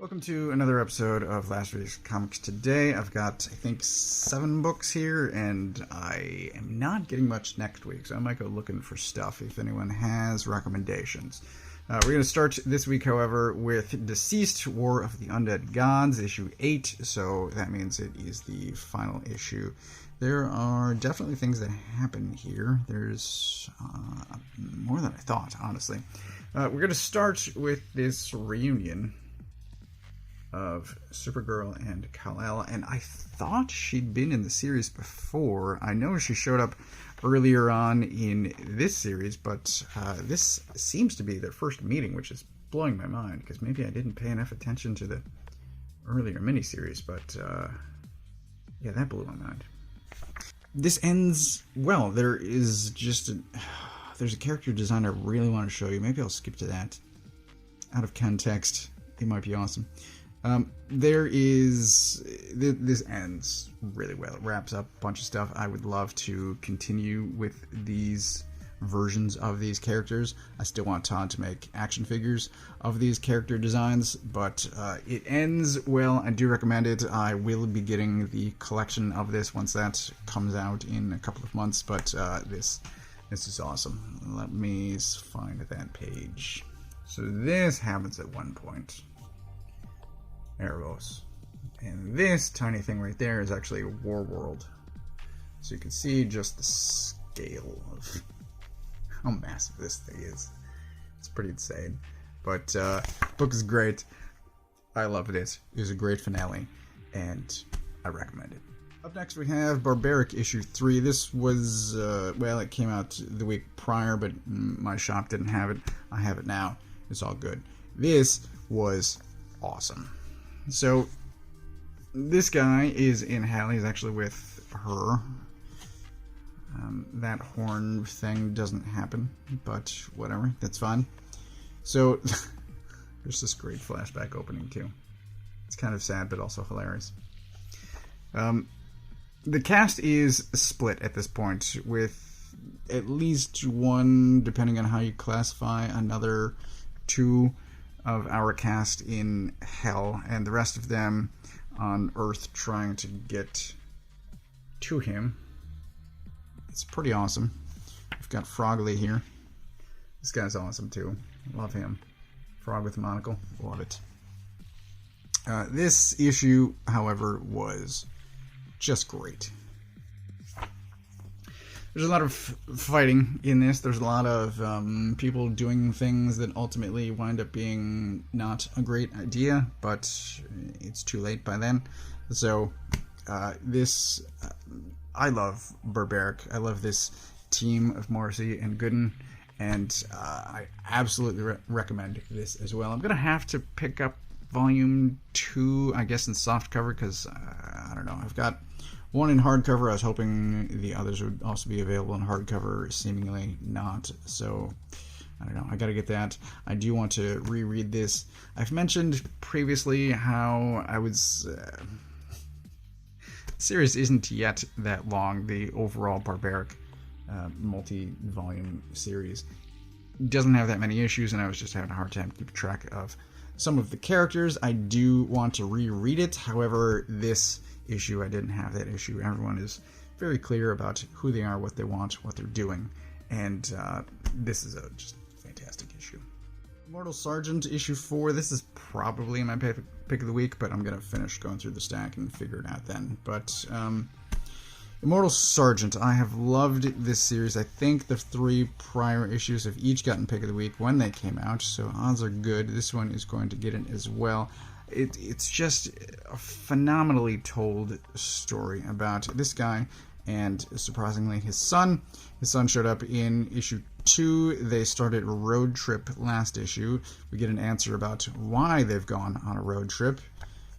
Welcome to another episode of Last Week's Comics. Today I've got, I think, 7 books here, and I am not getting much next week, so I might go looking for stuff if anyone has recommendations. We're going to start this week, however, with DCeased, War of the Undead Gods, issue 8, so that means it is the final issue. There are definitely things that happen here. There's more than I thought, honestly. We're going to start with this reunion of Supergirl and Kal-El, and I thought she'd been in the series before. I know she showed up earlier on in this series, but this seems to be their first meeting, which is blowing my mind, because maybe I didn't pay enough attention to the earlier miniseries, but yeah, that blew my mind. This ends well. There's a character design I really want to show you. Maybe I'll skip to that. Out of context, it might be awesome. This ends really well. It wraps up a bunch of stuff. I would love to continue with these versions of these characters. I still want Todd to make action figures of these character designs, but it ends well. I do recommend it. I will be getting the collection of this once that comes out in a couple of months, but this is awesome. Let me find that page. So this happens at one point. Eros. And this tiny thing right there is actually a war world. So you can see just the scale of how massive this thing is. It's pretty insane. But book is great. I love it. It was a great finale, and I recommend it. Up next we have Barbaric issue 3. This was, well, it came out the week prior, but my shop didn't have it. I have it now. It's all good. This was awesome. So, this guy is in hell. He's actually with her. That horn thing doesn't happen, but whatever. That's fine. So, there's this great flashback opening, too. It's kind of sad, but also hilarious. The cast is split at this point, with at least one, depending on how you classify, another 2 of our cast in hell, and the rest of them on Earth trying to get to him. It's pretty awesome. We've got Frogley here. This guy's awesome too. Love him. Frog with a monocle. Love it. This issue, however, was just great. There's a lot of fighting in this. There's a lot of people doing things that ultimately wind up being not a great idea, but it's too late by then. So I love Barbaric. I love this team of Morrissey and Gooden, and I absolutely recommend this as well. I'm going to have to pick up volume 2, I guess, in softcover, because I don't know. I've got one in hardcover. I was hoping the others would also be available in hardcover. Seemingly not. So, I don't know. I gotta get that. I do want to reread this. I've mentioned previously how I was... the series isn't yet that long. The overall Barbaric multi-volume series doesn't have that many issues, and I was just having a hard time keeping track of some of the characters. I do want to reread it. However, this issue, I didn't have that issue. Everyone is very clear about who they are, what they want, what they're doing, and this is a just fantastic issue. Immortal Sergeant issue 4. This is probably my pick of the week, but I'm gonna finish going through the stack and figure it out then. But Immortal Sergeant, I have loved this series. I think the 3 prior issues have each gotten pick of the week when they came out, so odds are good. This one is going to get it as well. It's just a phenomenally told story about this guy and, surprisingly, his son. His son showed up in issue 2. They started a road trip last issue. We get an answer about why they've gone on a road trip,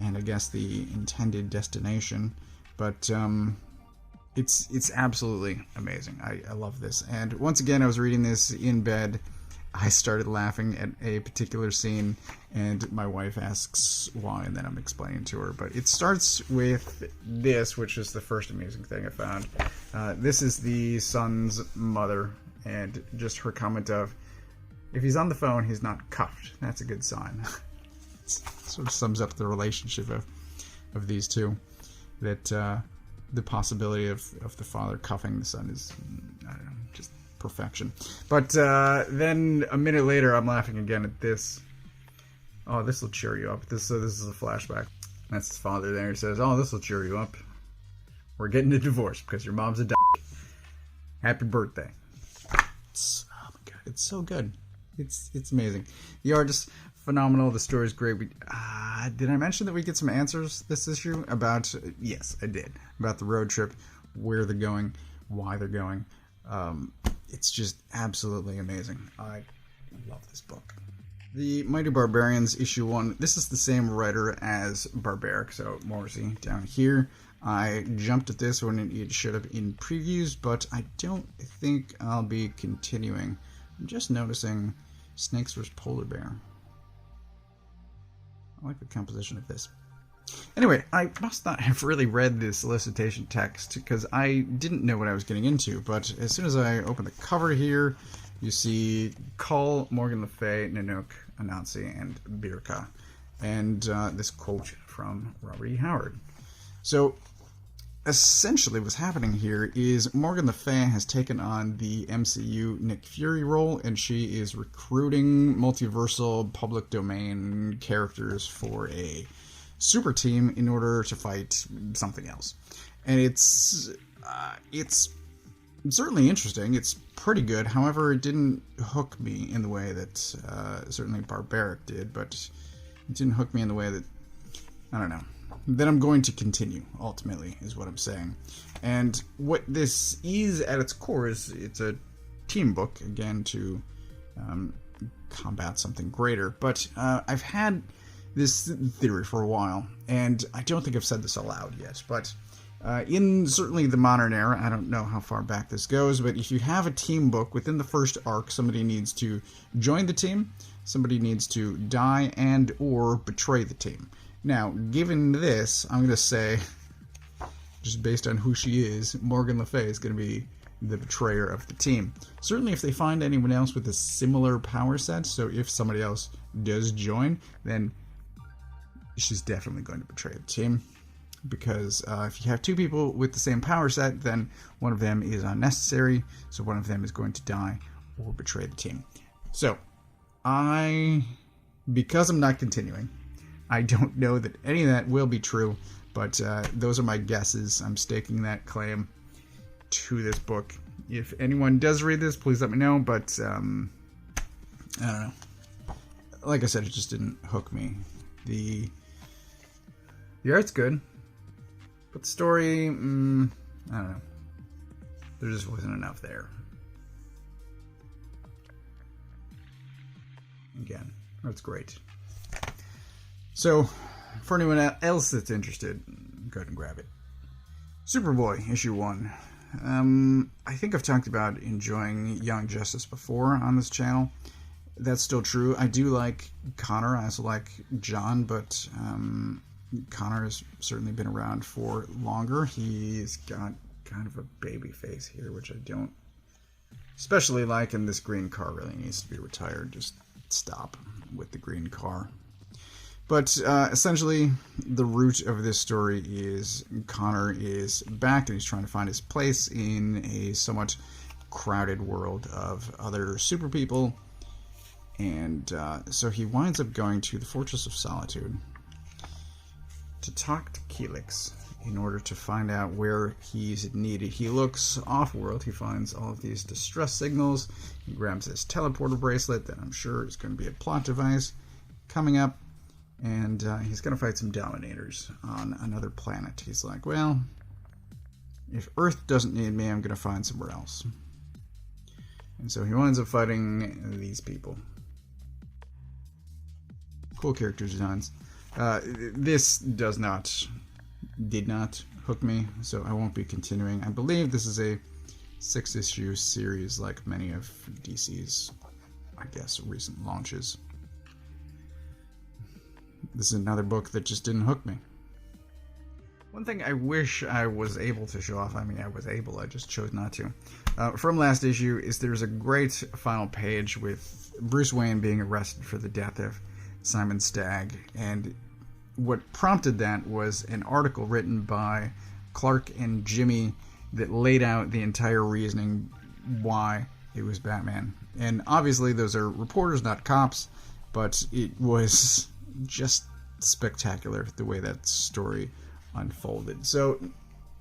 and I guess the intended destination. But it's absolutely amazing. I love this. And once again, I was reading this in bed. I started laughing at a particular scene, and my wife asks why, and then I'm explaining to her. But it starts with this, which is the first amusing thing I found. This is the son's mother, and just her comment of, if he's on the phone, he's not cuffed. That's a good sign. sort of sums up the relationship of these two. That the possibility of the father cuffing the son is, I don't know, just perfection. But then a minute later, I'm laughing again at this. Oh, this will cheer you up. This is a flashback. That's his father there. He says, "Oh, this will cheer you up. We're getting a divorce because your mom's a d***. Happy birthday." Oh my god, it's so good. It's amazing. The art is phenomenal. The story is great. Did I mention that we get some answers this issue about? Yes, I did. About the road trip, where they're going, why they're going. It's just absolutely amazing. I love this book. The Mighty Barbarians issue 1. This is the same writer as Barbaric, so Morrissey down here. I jumped at this when it showed up in previews, but I don't think I'll be continuing. I'm just noticing Snakes vs. Polar Bear. I like the composition of this. Anyway, I must not have really read the solicitation text because I didn't know what I was getting into, but as soon as I open the cover here, you see Cull, Morgan Le Fay, Nanook, Anansi, and Birka. And this quote from Robert E. Howard. So, essentially what's happening here is Morgan Le Fay has taken on the MCU Nick Fury role, and she is recruiting multiversal public domain characters for a super team in order to fight something else. And it's certainly interesting. It's pretty good. However, it didn't hook me in the way that certainly Barbaric did, but it didn't hook me in the way that, I don't know, that I'm going to continue, ultimately, is what I'm saying. And what this is at its core is it's a team book, again, to combat something greater. But I've had this theory for a while, and I don't think I've said this aloud yet, but in certainly the modern era, I don't know how far back this goes, but if you have a team book, within the first arc, somebody needs to join the team, somebody needs to die and or betray the team. Now, given this, I'm going to say, just based on who she is, Morgan Le Fay is going to be the betrayer of the team. Certainly if they find anyone else with a similar power set, so if somebody else does join, then she's definitely going to betray the team. Because if you have two people with the same power set, then one of them is unnecessary, so one of them is going to die or betray the team. So, because I'm not continuing, I don't know that any of that will be true, but those are my guesses. I'm staking that claim to this book. If anyone does read this, please let me know, but I don't know. Like I said, it just didn't hook me. The art's good, but the story, I don't know. There just wasn't enough there. Again, that's great. So, for anyone else that's interested, go ahead and grab it. Superboy, issue 1. I think I've talked about enjoying Young Justice before on this channel. That's still true. I do like Connor. I also like John, but Connor has certainly been around for longer. He's got kind of a baby face here, which I don't especially like, and this green car really needs to be retired. Just stop with the green car. But essentially, the root of this story is Connor is back and he's trying to find his place in a somewhat crowded world of other super people. And so he winds up going to the Fortress of Solitude to talk to Keelix in order to find out where he's needed. He looks off-world. He finds all of these distress signals. He grabs this teleporter bracelet that I'm sure is going to be a plot device coming up. And he's going to fight some Dominators on another planet. He's like, well, if Earth doesn't need me, I'm going to find somewhere else. And so he winds up fighting these people. Cool character designs. This did not hook me, so I won't be continuing. I believe this is a 6-issue series like many of DC's, I guess, recent launches. This is another book that just didn't hook me. One thing I wish I was able to show off, I mean I was able, I just chose not to, from last issue is there's a great final page with Bruce Wayne being arrested for the death of Simon Stagg. And what prompted that was an article written by Clark and Jimmy that laid out the entire reasoning why it was Batman. And obviously those are reporters, not cops, but it was just spectacular the way that story unfolded. So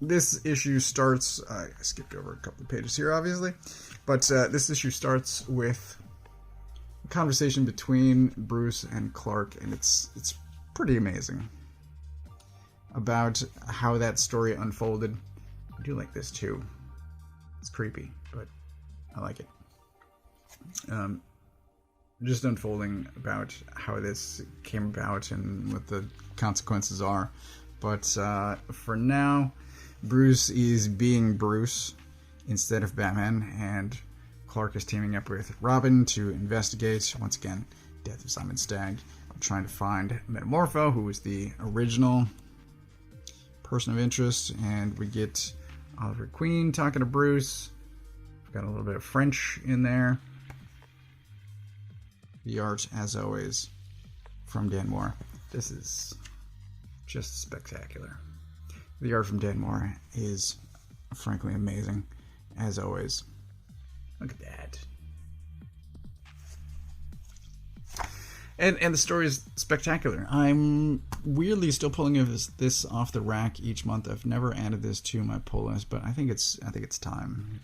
this issue starts, I skipped over a couple of pages here obviously, but this issue starts with a conversation between Bruce and Clark, and it's pretty amazing about how that story unfolded. I do like this too. It's creepy, but I like it. Just unfolding about how this came about and what the consequences are. But for now, Bruce is being Bruce instead of Batman, and Clark is teaming up with Robin to investigate, once again, death of Simon Stagg. I'm trying to find Metamorpho, who was the original person of interest, and we get Oliver Queen talking to Bruce. We've got a little bit of French in there. The art, as always, from Dan Moore. This is just spectacular. The art from Dan Moore is frankly amazing, as always. Look at that. And the story is spectacular. I'm weirdly still pulling this off the rack each month. I've never added this to my pull list, but I think it's time.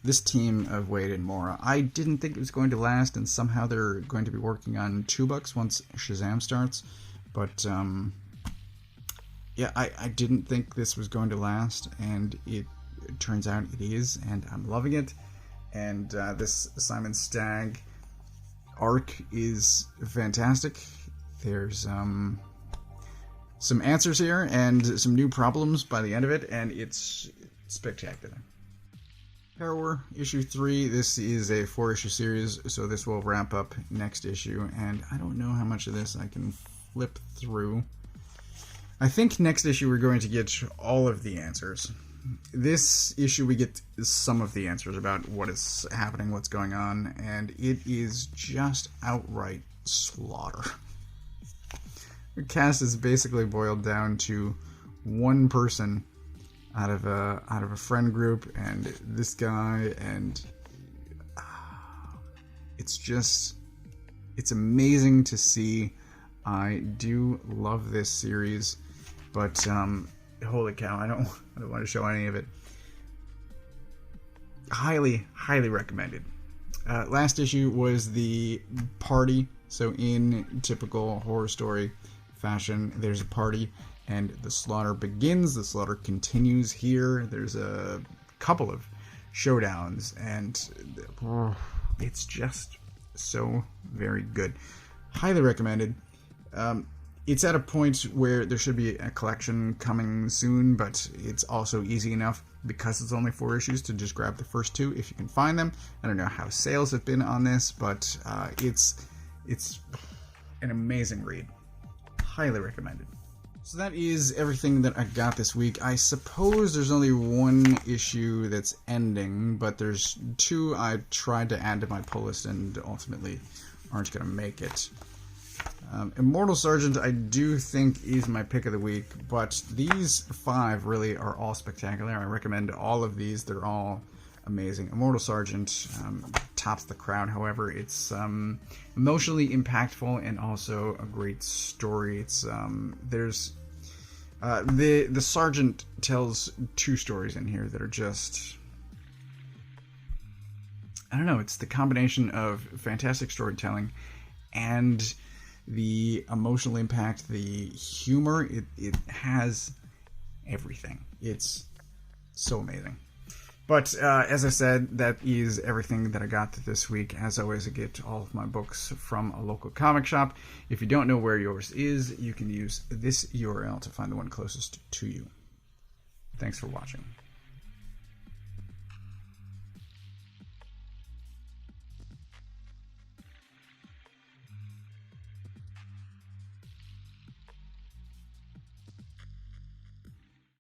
This team of Wade and Moore, I didn't think it was going to last, and somehow they're going to be working on $2 once Shazam starts. But yeah, I didn't think this was going to last, and it turns out it is, and I'm loving it. And this Simon Stagg arc is fantastic. There's some answers here and some new problems by the end of it, and it's spectacular. Harrower, issue 3. This is a 4-issue series, so this will wrap up next issue, and I don't know how much of this I can flip through. I think next issue we're going to get all of the answers. This issue we get some of the answers about what is happening, what's going on, and it is just outright slaughter. The cast is basically boiled down to one person out of a friend group, and this guy, and it's amazing to see. I do love this series, but holy cow, I don't want to show any of it. Highly recommended. Last issue was the party. So in typical horror story fashion, there's a party and the slaughter begins. The slaughter continues here. There's a couple of showdowns, and it's just so very good. Highly recommended. It's at a point where there should be a collection coming soon, but it's also easy enough, because it's only 4 issues, to just grab the first 2 if you can find them. I don't know how sales have been on this, but it's an amazing read. Highly recommended. So that is everything that I got this week. I suppose there's only 1 issue that's ending, but there's 2 I tried to add to my pull list and ultimately aren't going to make it. Immortal Sergeant, I do think, is my pick of the week, but these 5 really are all spectacular. I recommend all of these. They're all amazing. Immortal Sergeant tops the crowd, however. It's emotionally impactful and also a great story. It's there's the Sergeant tells 2 stories in here that are just, I don't know, it's the combination of fantastic storytelling and the emotional impact, the humor. It has everything. It's so amazing. But as I said, that is everything that I got this week. As always, I get all of my books from a local comic shop. If you don't know where yours is, you can use this URL to find the one closest to you. Thanks for watching.